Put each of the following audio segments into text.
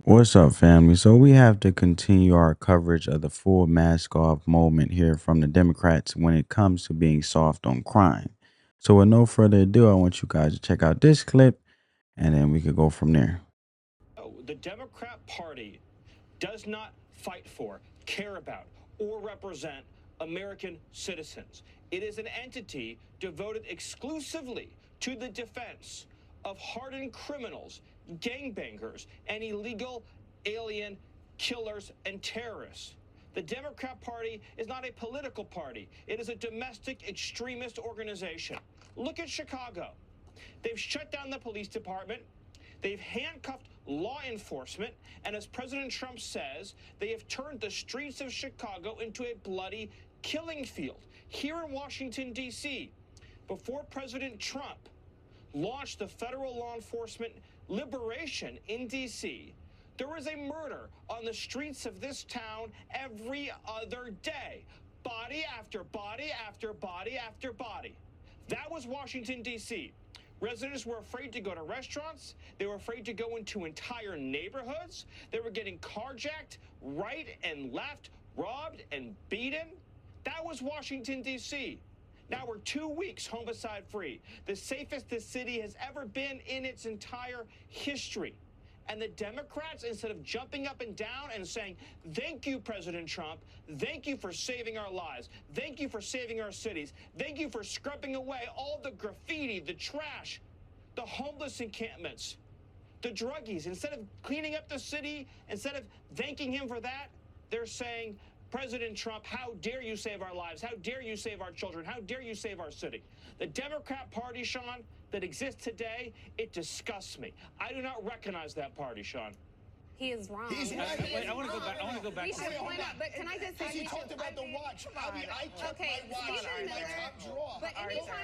What's up, family? So we have to continue our coverage of the full mask off moment here from the Democrats when it comes to being soft on crime. So with no further ado, I want you guys to check out this clip and then we could go from there. The Democrat Party does not fight for, care about, or represent American citizens. It is an entity devoted exclusively to the defense of hardened criminals, gangbangers, and illegal alien killers and terrorists. The Democrat Party is not a political party. It is a domestic extremist organization. Look at Chicago. They've shut down the police department. They've handcuffed law enforcement, and as President Trump says, they have turned the streets of Chicago into a bloody killing field. Here in Washington, D.C., before President Trump launched the federal law enforcement liberation in D.C., there was a murder on the streets of this town every other day. Body after body after body after body. That was Washington, D.C. Residents were afraid to go to restaurants. They were afraid to go into entire neighborhoods. They were getting carjacked right and left, robbed and beaten. That was Washington, D.C. Now we're 2 weeks homicide free, the safest the city has ever been in its entire history. And the Democrats, instead of jumping up and down and saying, thank you, President Trump, thank you for saving our lives, thank you for saving our cities, thank you for scrubbing away all the graffiti, the trash, the homeless encampments, the druggies. Instead of cleaning up the city, instead of thanking him for that, they're saying, President Trump, how dare you save our lives? How dare you save our children? How dare you save our city? The Democrat Party, Sean, that exists today, it disgusts me. I do not recognize that party, Sean. He is wrong. He's right. He is I want to go wrong. back. I want to go back. We should point out, but can I just say He talked about the watch. I kept Okay, my watch Stephen in my Miller, top drawer. but anytime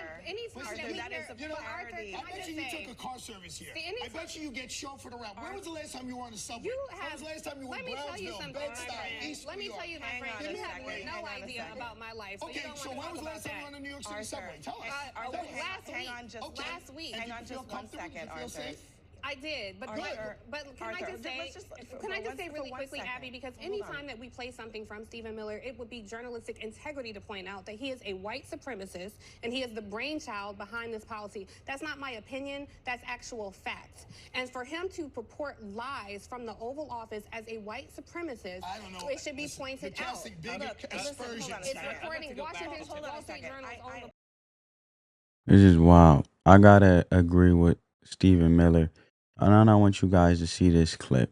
that we that is hear, a You know, but Arthur, priority. can I bet just you you say, took a car service here. See, I bet you get chauffeured around. When was the last time you were on the subway? you When have. was the last time you were Let in me tell you Brownsville, something, my Bed-Stuy, friend. East Let New me tell York? you, my Hang friend. on You a have second. no Hang on a idea second. about my life. So you Okay, don't so want when to was the talk last about time you were on that. the New York City Arthur, subway? Tell us. Arthur, last hang week. on just Okay. Last week. Hang Did on you feel just one comfortable? second, Did you feel Arthur. safe? I did, but Arthur, can I just say, let's just- can I just say for really one quickly, second. Abby, because Hold on. anytime that we play something from Stephen Miller, it would be journalistic integrity to point out that he is a white supremacist and he is the brainchild behind this policy. That's not my opinion, that's actual fact. And for him to purport lies from the Oval Office as a white supremacist, I don't know. it should be Listen, pointed you're out. casting big Look, listen, hold on a aspersions. It's second. reporting Washington Hold on a Wall Street second. Journal's own. This is wild. I gotta agree with Stephen Miller. And I want you guys to see this clip.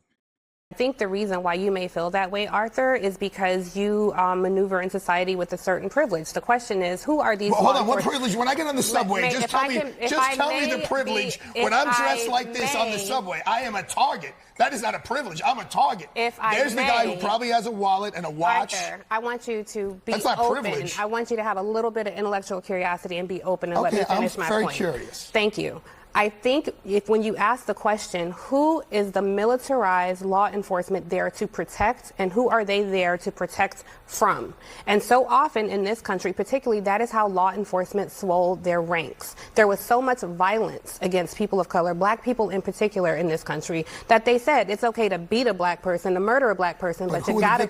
I think the reason why you may feel that way, Arthur, is because you maneuver in society with a certain privilege. The question is, who are these? Well, hold law on. What enforcement- privilege? When I get on the subway, May- just if tell I me. can- if Just I tell me may the privilege. be- When if I'm dressed I like this on the may- subway, I am a target. That is not a privilege. I'm a target. If I There's the guy who may- probably has a wallet and a watch. Arthur, I want you to be That's not open. privilege. I want you to have a little bit of intellectual curiosity and be open and let me Okay, I'm finish my very point. curious. Thank you. I think when you ask the question, who is the militarized law enforcement there to protect and who are they there to protect from? And so often in this country, particularly, that is how law enforcement swole their ranks. There was so much violence against people of color, black people in particular in this country, that they said it's okay to beat a black person, to murder a black person, But but who you are the gotta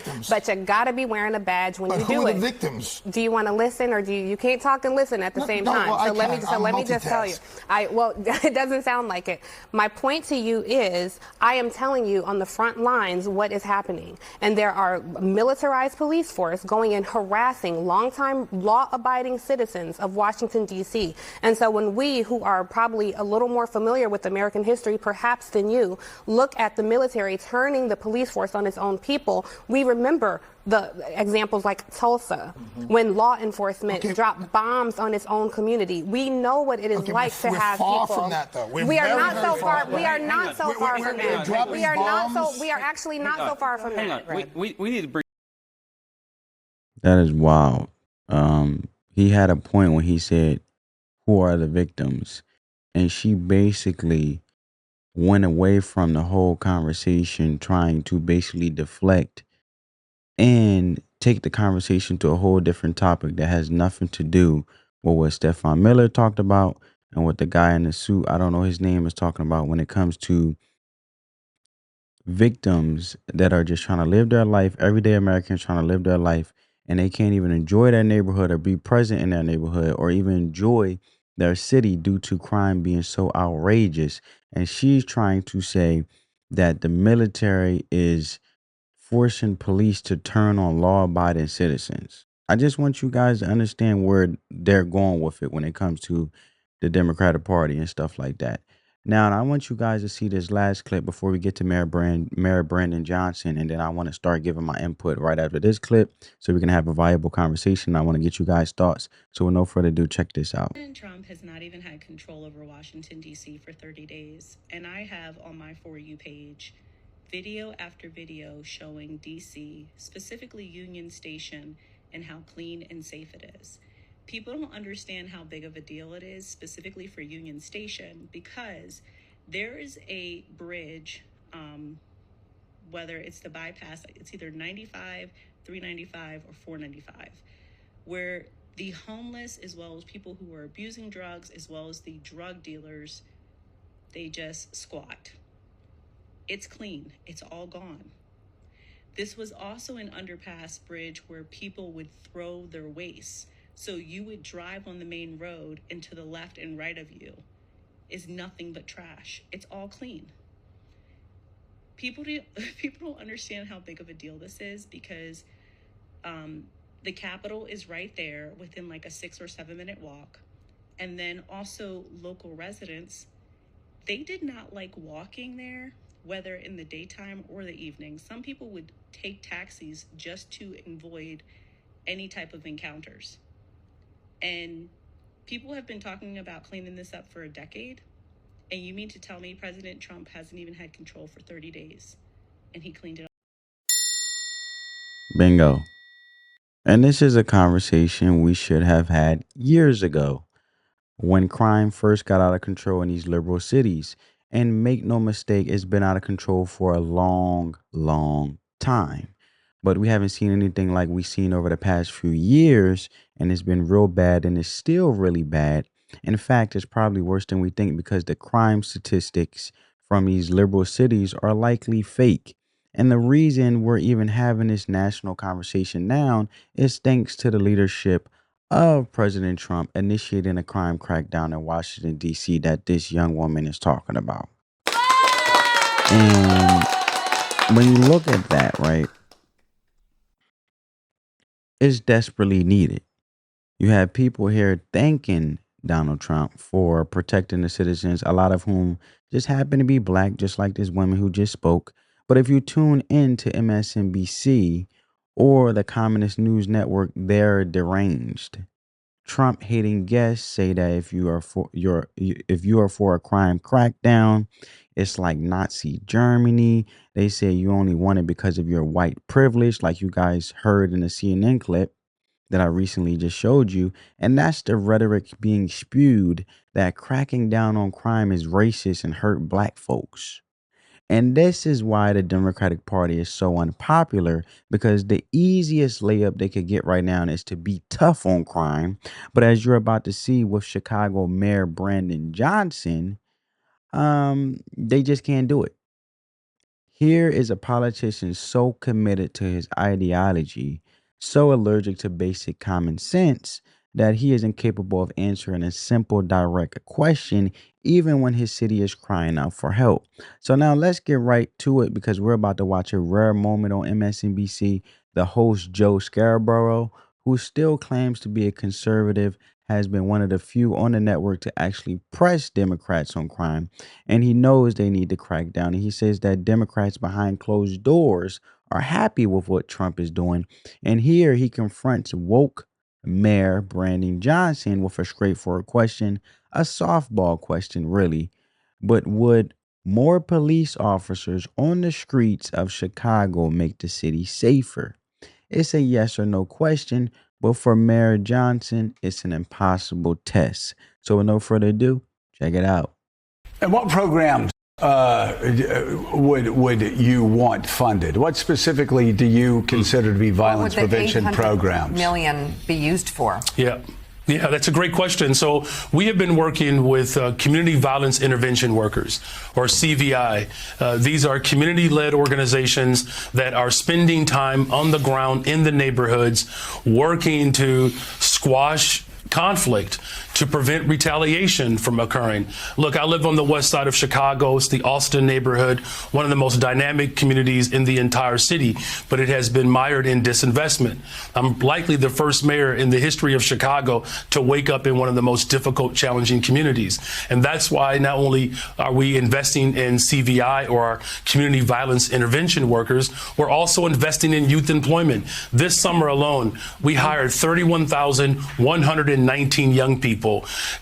victims? be wearing a badge when But you who do are it. the victims? Do you want to listen or do you can't talk and listen at the same no, time? well, I so let me can. so I'm let me just tell you. multitask. It doesn't sound like it. My point to you is I am telling you on the front lines what is happening. And there are militarized police force going in harassing longtime law-abiding citizens of Washington, D.C. And so when we, who are probably a little more familiar with American history perhaps than you, look at the military turning the police force on its own people, we remember the examples like Tulsa, when law enforcement dropped bombs on its own community. We know what it is like to we're have far people. from that, though. We are very, not very so far. We are from not that. so far We're from that. dropping We are not so. bombs. We are actually not so far from Hang that. on. We need to bring. That is wild. He had a point when he said, who are the victims? And she basically went away from the whole conversation, trying to basically deflect and take the conversation to a whole different topic that has nothing to do with what Stefan Miller talked about and what the guy in the suit, I don't know his name, is talking about when it comes to victims that are just trying to live their life, everyday Americans trying to live their life, and they can't even enjoy their neighborhood or be present in their neighborhood or even enjoy their city due to crime being so outrageous. And she's trying to say that the military is forcing police to turn on law abiding citizens. I just want you guys to understand where they're going with it when it comes to the Democratic Party and stuff like that. Now, I want you guys to see this last clip before we get to Mayor Brandon Johnson, and then I want to start giving my input right after this clip so we can have a viable conversation. I want to get you guys' thoughts. So, with no further ado, check this out. President Trump has not even had control over Washington, D.C. for 30 days, and I have on my For You page video after video showing D.C., specifically Union Station, and how clean and safe it is. People don't understand how big of a deal it is, specifically for Union Station, because there is a bridge, whether it's the bypass, it's either 95, 395, or 495, where the homeless, as well as people who are abusing drugs, as well as the drug dealers, they just squat. It's clean. It's all gone. This was also an underpass bridge where people would throw their waste. So you would drive on the main road, and to the left and right of you is nothing but trash. It's all clean. People don't understand how big of a deal this is, because the Capitol is right there within like a 6 or 7 minute walk. And then also local residents, they did not like walking there, whether in the daytime or the evening. Some people would take taxis just to avoid any type of encounters. And people have been talking about cleaning this up for a decade. And you mean to tell me President Trump hasn't even had control for 30 days and he cleaned it up? Bingo. And this is a conversation we should have had years ago when crime first got out of control in these liberal cities. And make no mistake, it's been out of control for a long, long time. But we haven't seen anything like we've seen over the past few years. And it's been real bad, and it's still really bad. In fact, it's probably worse than we think, because the crime statistics from these liberal cities are likely fake. And the reason we're even having this national conversation now is thanks to the leadership of President Trump initiating a crime crackdown in Washington, D.C. that this young woman is talking about. And when you look at that, right, it's desperately needed. You have people here thanking Donald Trump for protecting the citizens, a lot of whom just happen to be black, just like this woman who just spoke. But if you tune into MSNBC or the Communist News Network, they're deranged. Trump hating guests say that if you are for a crime crackdown, it's like Nazi Germany. They say you only want it because of your white privilege, like you guys heard in the CNN clip that I recently just showed you. And that's the rhetoric being spewed, that cracking down on crime is racist and hurt black folks. And this is why the Democratic Party is so unpopular, because the easiest layup they could get right now is to be tough on crime. But as you're about to see with Chicago Mayor Brandon Johnson, they just can't do it. Here is a politician so committed to his ideology, so allergic to basic common sense, that he is incapable of answering a simple, direct question, even when his city is crying out for help. So now let's get right to it, because we're about to watch a rare moment on MSNBC. The host, Joe Scarborough, who still claims to be a conservative, has been one of the few on the network to actually press Democrats on crime. And he knows they need to crack down. And he says that Democrats behind closed doors are happy with what Trump is doing. And here he confronts woke Mayor Brandon Johnson with a straightforward question, a softball question, really. But would more police officers on the streets of Chicago make the city safer? It's a yes or no question, but for Mayor Johnson, it's an impossible test. So with no further ado, check it out. And what programs would you want funded? What specifically do you consider to be violence prevention programs? $800 million be used for? Yeah. Yeah, that's a great question. So we have been working with community violence intervention workers, or CVI. These are community-led organizations that are spending time on the ground in the neighborhoods, working to squash conflict, to prevent retaliation from occurring. Look, I live on the west side of Chicago. It's the Austin neighborhood, one of the most dynamic communities in the entire city, but it has been mired in disinvestment. I'm likely the first mayor in the history of Chicago to wake up in one of the most difficult, challenging communities. And that's why not only are we investing in CVI, or our community violence intervention workers, we're also investing in youth employment. This summer alone, we hired 31,119 young people.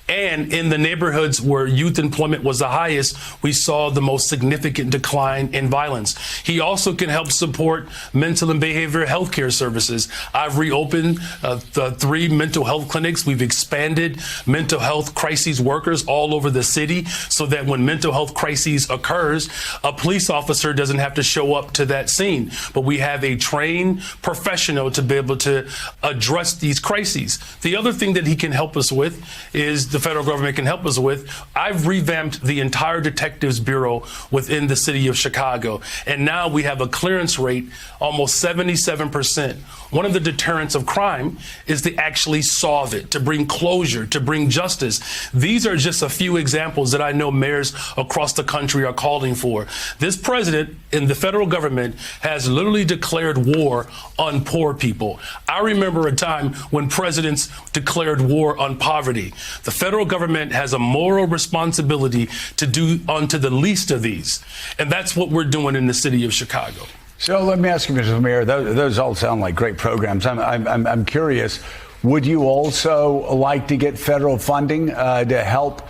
And in the neighborhoods where youth employment was the highest, we saw the most significant decline in violence. He also can help support mental and behavioral health care services. I've reopened the 3 mental health clinics. We've expanded mental health crises workers all over the city so that when mental health crises occurs, a police officer doesn't have to show up to that scene. But we have a trained professional to be able to address these crises. The other thing that he can help us with is the federal government can help us with. I've revamped the entire detectives bureau within the city of Chicago. And now we have a clearance rate almost 77%. One of the deterrents of crime is to actually solve it, to bring closure, to bring justice. These are just a few examples that I know mayors across the country are calling for. This president and the federal government has literally declared war on poor people. I remember a time when presidents declared war on poverty. The federal government has a moral responsibility to do unto the least of these. And that's what we're doing in the city of Chicago. So let me ask you, Mr. Mayor, those all sound like great programs. I'm curious, would you also like to get federal funding to help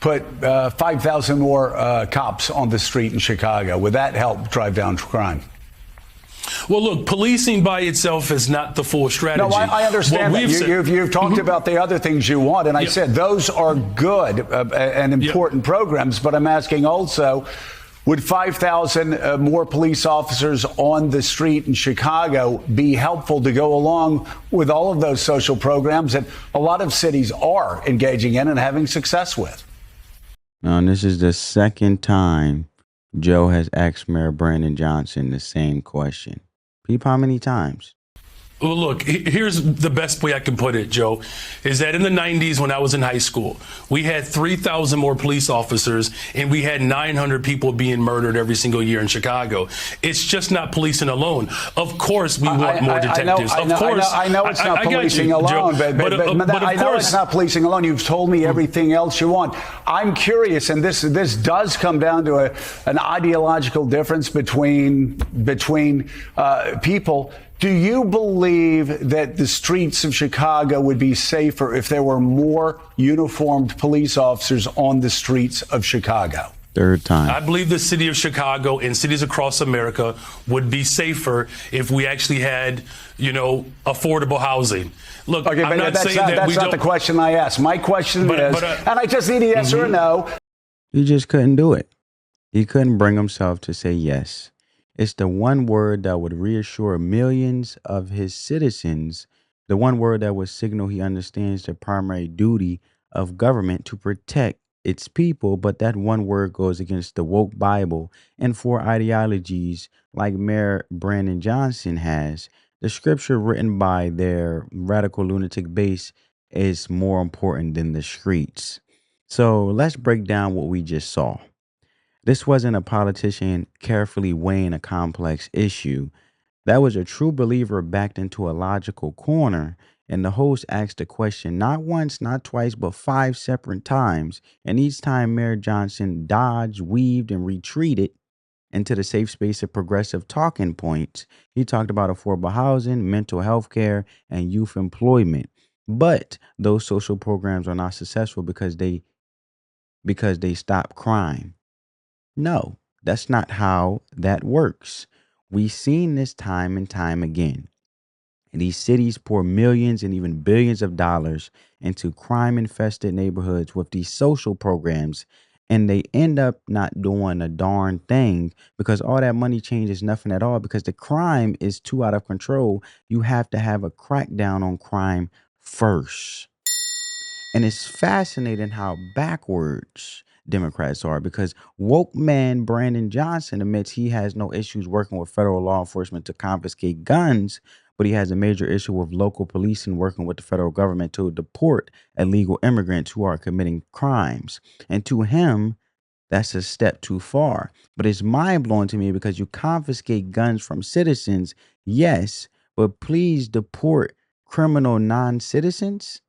put 5,000 more cops on the street in Chicago? Would that help drive down crime? Well, look, policing by itself is not the full strategy. No, I understand that. You've talked about the other things you want, and I said those are good and important programs, but I'm asking also, would 5,000 more police officers on the street in Chicago be helpful to go along with all of those social programs that a lot of cities are engaging in and having success with? Now, this is the second time Joe has asked Mayor Brandon Johnson the same question. Peep how many times? Well, look, here's the best way I can put it, Joe, is that in the 90s when I was in high school, we had 3,000 more police officers and we had 900 people being murdered every single year in Chicago. It's just not policing alone. Of course, we want more detectives. I know it's not policing alone, but I know it's not policing alone. You've told me everything else you want. I'm curious, and this does come down to an ideological difference between people. Do you believe that the streets of Chicago would be safer if there were more uniformed police officers on the streets of Chicago? Third time. I believe the city of Chicago and cities across America would be safer if we actually had, affordable housing. Look, okay, I'm not saying that that's not the question I asked. My question is, and I just need a yes or a no. He just couldn't do it. He couldn't bring himself to say yes. It's the one word that would reassure millions of his citizens, the one word that would signal he understands the primary duty of government to protect its people, but that one word goes against the woke Bible and 4 ideologies like Mayor Brandon Johnson has. The scripture written by their radical lunatic base is more important than the streets. So let's break down what we just saw. This wasn't a politician carefully weighing a complex issue. That was a true believer backed into a logical corner. And the host asked the question not once, not twice, but 5 separate times. And each time Mayor Johnson dodged, weaved, and retreated into the safe space of progressive talking points. He talked about affordable housing, mental health care, and youth employment. But those social programs are not successful because they stop crime. No, that's not how that works. We've seen this time and time again. These cities pour millions and even billions of dollars into crime-infested neighborhoods with these social programs, and they end up not doing a darn thing because all that money changes nothing at all because the crime is too out of control. You have to have a crackdown on crime first. And it's fascinating how backwards Democrats are, because woke man Brandon Johnson admits he has no issues working with federal law enforcement to confiscate guns, but he has a major issue with local policing working with the federal government to deport illegal immigrants who are committing crimes. And to him, that's a step too far. But it's mind blowing to me because you confiscate guns from citizens, yes, but please deport criminal non citizens.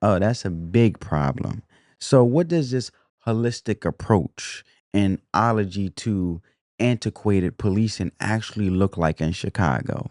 Oh, that's a big problem. So, what does this holistic approach and ology to antiquated policing actually look like in Chicago?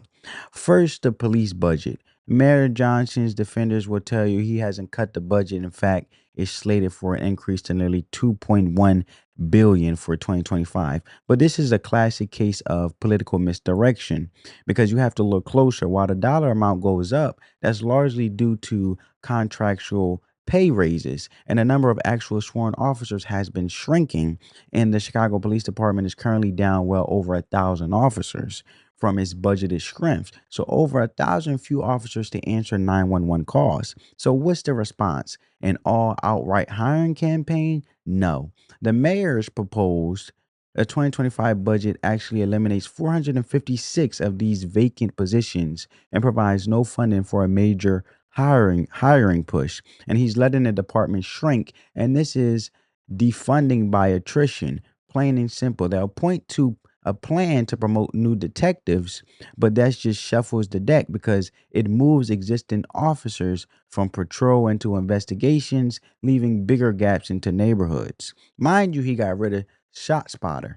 First, the police budget. Mayor Johnson's defenders will tell you he hasn't cut the budget. In fact, it's slated for an increase to nearly 2.1 billion for 2025. But this is a classic case of political misdirection, because you have to look closer. While the dollar amount goes up, that's largely due to contractual pay raises, and the number of actual sworn officers has been shrinking, and the Chicago Police Department is currently down well over 1,000 officers from its budgeted strength. So over 1,000 few officers to answer 911 calls. So what's the response? An all outright hiring campaign? No. The mayor's proposed a 2025 budget actually eliminates 456 of these vacant positions and provides no funding for a major hiring push. And he's letting the department shrink. And this is defunding by attrition. Plain and simple. They'll point to a plan to promote new detectives, but that just shuffles the deck because it moves existing officers from patrol into investigations, leaving bigger gaps into neighborhoods. Mind you, he got rid of ShotSpotter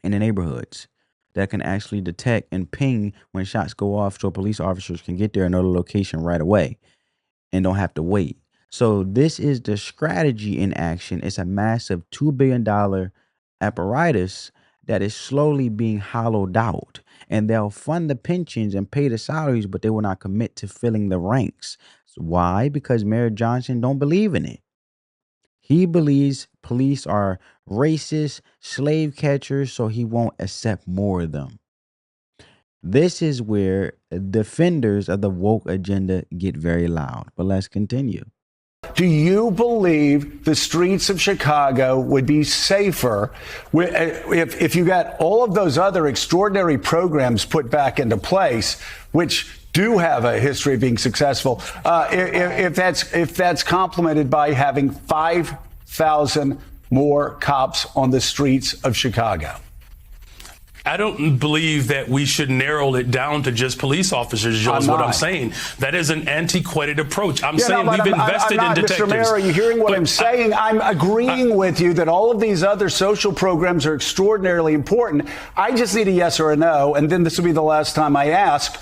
in the neighborhoods that can actually detect and ping when shots go off, so police officers can get there and know the location right away and don't have to wait. So this is the strategy in action. It's a massive $2 billion apparatus that is slowly being hollowed out, and they'll fund the pensions and pay the salaries, but they will not commit to filling the ranks. So why? Because Mayor Johnson don't believe in it. He believes police are racist, slave catchers, so he won't accept more of them. This is where defenders of the woke agenda get very loud. But let's continue. Do you believe the streets of Chicago would be safer if you got all of those other extraordinary programs put back into place, which do have a history of being successful, if that's complemented by having 5,000 more cops on the streets of Chicago? I don't believe that we should narrow it down to just police officers, Joe, is what I'm saying. That is an antiquated approach. I'm saying we've invested in detectives. Mr. Mayor, are you hearing what I'm saying? I'm agreeing with you that all of these other social programs are extraordinarily important. I just need a yes or a no, and then this will be the last time I ask.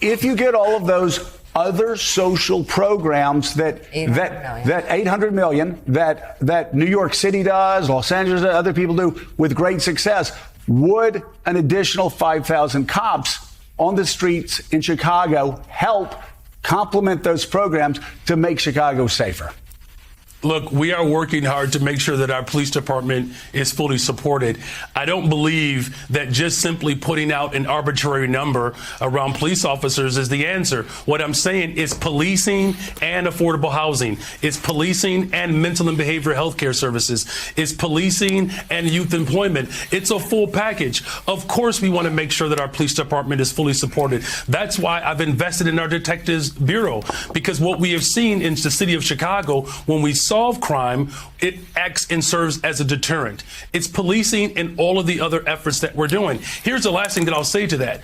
If you get all of those other social programs that 800 million that New York City does, Los Angeles, other people do with great success, would an additional 5,000 cops on the streets in Chicago help complement those programs to make Chicago safer? Look, we are working hard to make sure that our police department is fully supported. I don't believe that just simply putting out an arbitrary number around police officers is the answer. What I'm saying is policing and affordable housing. It's policing and mental and behavioral health care services. It's policing and youth employment. It's a full package. Of course, we want to make sure that our police department is fully supported. That's why I've invested in our Detectives Bureau, because what we have seen in the city of Chicago, when we solve crime, it acts and serves as a deterrent. It's policing and all of the other efforts that we're doing. Here's the last thing that I'll say to that.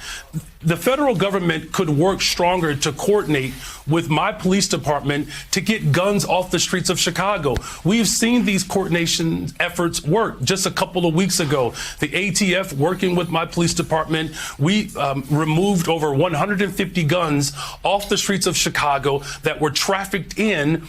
The federal government could work stronger to coordinate with my police department to get guns off the streets of Chicago. We've seen these coordination efforts work. Just a couple of weeks ago, the ATF working with my police department, we removed over 150 guns off the streets of Chicago that were trafficked in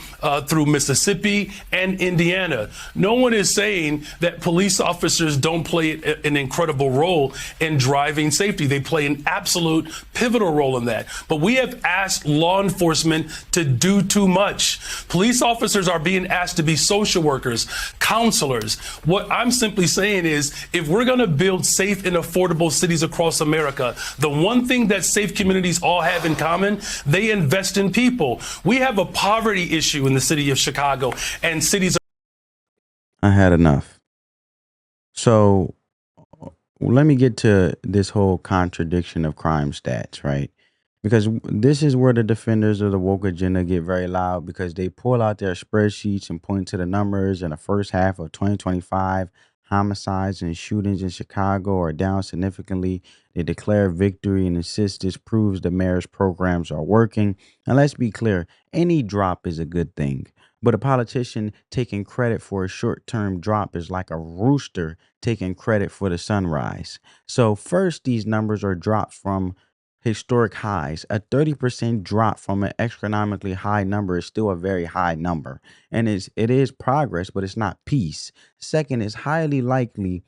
through Mississippi, Mississippi and Indiana. No one is saying that police officers don't play an incredible role in driving safety. They play an absolute pivotal role in that. But we have asked law enforcement to do too much. Police officers are being asked to be social workers, counselors. What I'm simply saying is, if we're going to build safe and affordable cities across America, the one thing that safe communities all have in common, they invest in people. We have a poverty issue in the city of Chicago and cities. I had enough. So let me get to this whole contradiction of crime stats, right? Because this is where the defenders of the woke agenda get very loud, because they pull out their spreadsheets and point to the numbers. In the first half of 2025, homicides and shootings in Chicago are down significantly. They declare victory and insist this proves the mayor's programs are working. And let's be clear, any drop is a good thing. But a politician taking credit for a short-term drop is like a rooster taking credit for the sunrise. So first, these numbers are drops from historic highs. A 30% drop from an astronomically high number is still a very high number. And it is progress, but it's not peace. Second, it's highly likely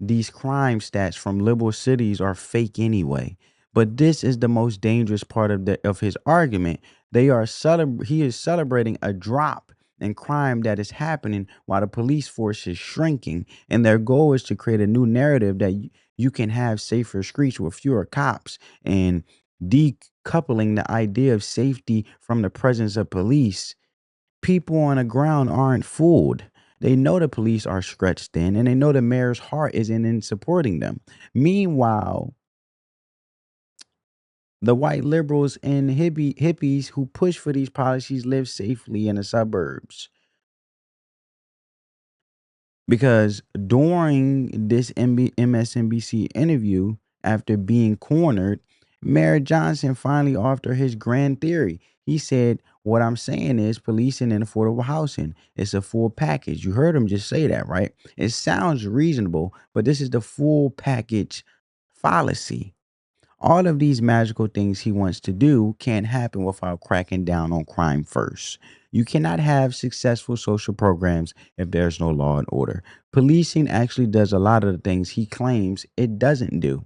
these crime stats from liberal cities are fake anyway. But this is the most dangerous part of his argument. He is celebrating a drop in crime that is happening while the police force is shrinking. And their goal is to create a new narrative that you can have safer streets with fewer cops, and decoupling the idea of safety from the presence of police. People on the ground aren't fooled. They know the police are stretched thin, and they know the mayor's heart isn't in supporting them. Meanwhile, the white liberals and hippies who push for these policies live safely in the suburbs. Because during this MSNBC interview, after being cornered, Mayor Johnson finally offered his grand theory. He said, what I'm saying is policing and affordable housing. It's a full package. You heard him just say that, right? It sounds reasonable, but this is the full package fallacy. All of these magical things he wants to do can't happen without cracking down on crime first. You cannot have successful social programs if there's no law and order. Policing actually does a lot of the things he claims it doesn't do.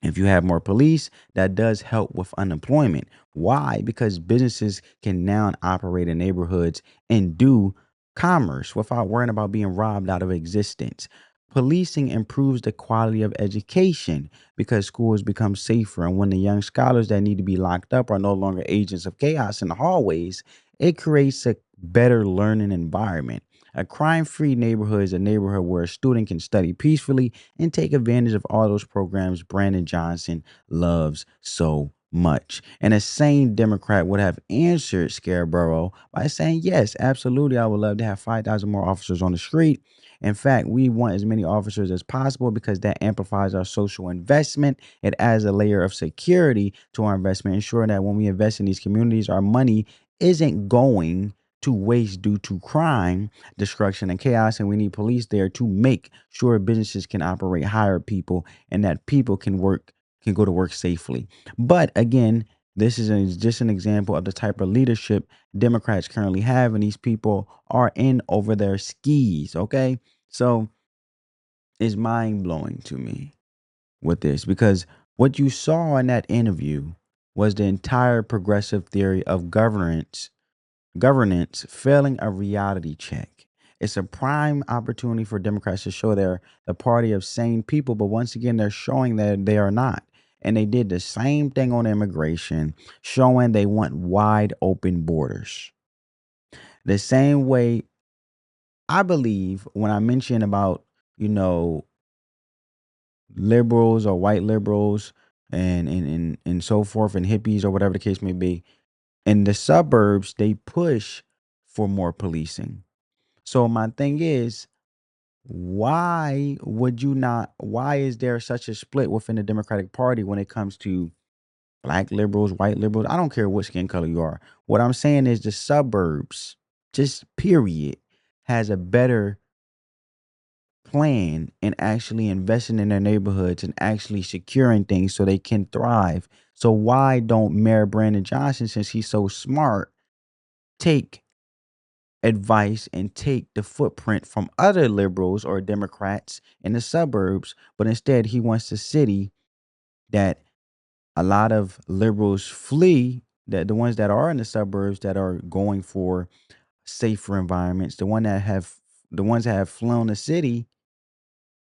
If you have more police, that does help with unemployment. Why? Because businesses can now operate in neighborhoods and do commerce without worrying about being robbed out of existence. Policing improves the quality of education because schools become safer. And when the young scholars that need to be locked up are no longer agents of chaos in the hallways, it creates a better learning environment. A crime-free neighborhood is a neighborhood where a student can study peacefully and take advantage of all those programs Brandon Johnson loves so much. And a sane Democrat would have answered Scarborough by saying, yes, absolutely, I would love to have 5,000 more officers on the street. In fact, we want as many officers as possible because that amplifies our social investment. It adds a layer of security to our investment, ensuring that when we invest in these communities, our money isn't going to waste due to crime, destruction, and chaos. And we need police there to make sure businesses can operate, hire people, and that people can go to work safely. But again, this is just an example of the type of leadership Democrats currently have, and these people are in over their skis. Okay, so it's mind blowing to me with this, because what you saw in that interview was the entire progressive theory of governance failing a reality check. It's a prime opportunity for Democrats to show they're the party of sane people, but once again, they're showing that they are not. And they did the same thing on immigration, showing they want wide open borders. The same way, I believe, when I mention about, liberals or white liberals and so forth, and hippies or whatever the case may be, in the suburbs, they push for more policing. So my thing is, why is there such a split within the Democratic Party when it comes to black liberals, white liberals? I don't care what skin color you are. What I'm saying is the suburbs, just period, has a better plan in actually investing in their neighborhoods and actually securing things so they can thrive. So why don't Mayor Brandon Johnson, since he's so smart, take advice and take the footprint from other liberals or Democrats in the suburbs, but instead he wants a city that a lot of liberals flee, that the ones that are in the suburbs that are going for safer environments, the ones that have flown the city,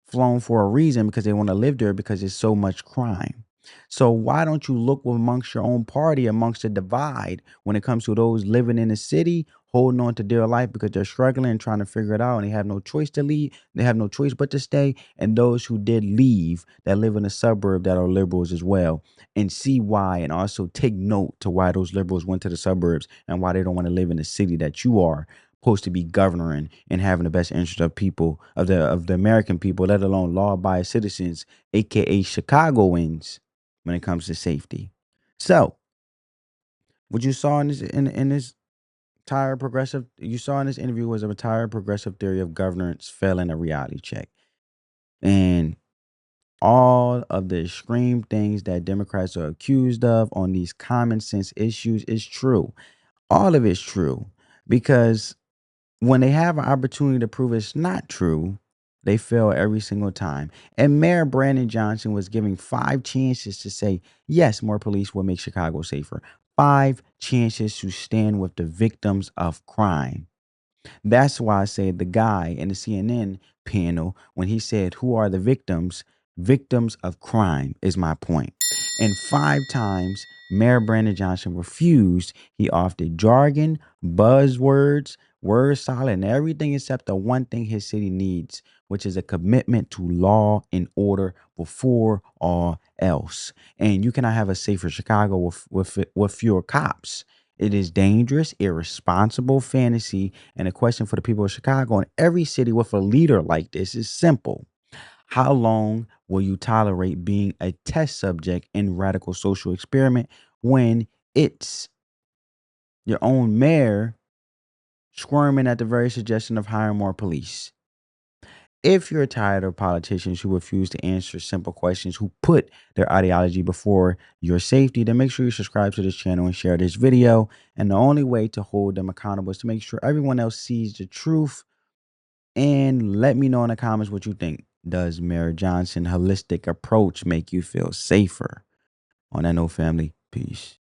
flown for a reason because they want to live there because there's so much crime. So why don't you look amongst your own party, amongst the divide when it comes to those living in the city, holding on to their life because they're struggling and trying to figure it out and they have no choice to leave, they have no choice but to stay, and those who did leave that live in the suburb that are liberals as well, and see why, and also take note to why those liberals went to the suburbs and why they don't want to live in the city that you are supposed to be governing and having the best interest of people, of the American people, let alone law-abiding citizens, aka Chicagoans, when it comes to safety. So, what you saw in this entire progressive, you saw in this interview was a entire progressive theory of governance failing a reality check, and all of the extreme things that Democrats are accused of on these common sense issues is true. All of it's true because when they have an opportunity to prove it's not true, they fail every single time. And Mayor Brandon Johnson was giving 5 chances to say, yes, more police will make Chicago safer. 5 chances to stand with the victims of crime. That's why I said the guy in the CNN panel, when he said, who are the victims? Victims of crime is my point. And 5 times, Mayor Brandon Johnson refused. He offered jargon, buzzwords, word salad, and everything except the one thing his city needs, which is a commitment to law and order before all else. And you cannot have a safer Chicago with fewer cops. It is dangerous, irresponsible fantasy, and a question for the people of Chicago and every city with a leader like this is simple. How long will you tolerate being a test subject in radical social experiment when it's your own mayor squirming at the very suggestion of hiring more police? If you're tired of politicians who refuse to answer simple questions, who put their ideology before your safety, then make sure you subscribe to this channel and share this video. And the only way to hold them accountable is to make sure everyone else sees the truth. And let me know in the comments what you think. Does Mayor Johnson's holistic approach make you feel safer? On that note, family, peace.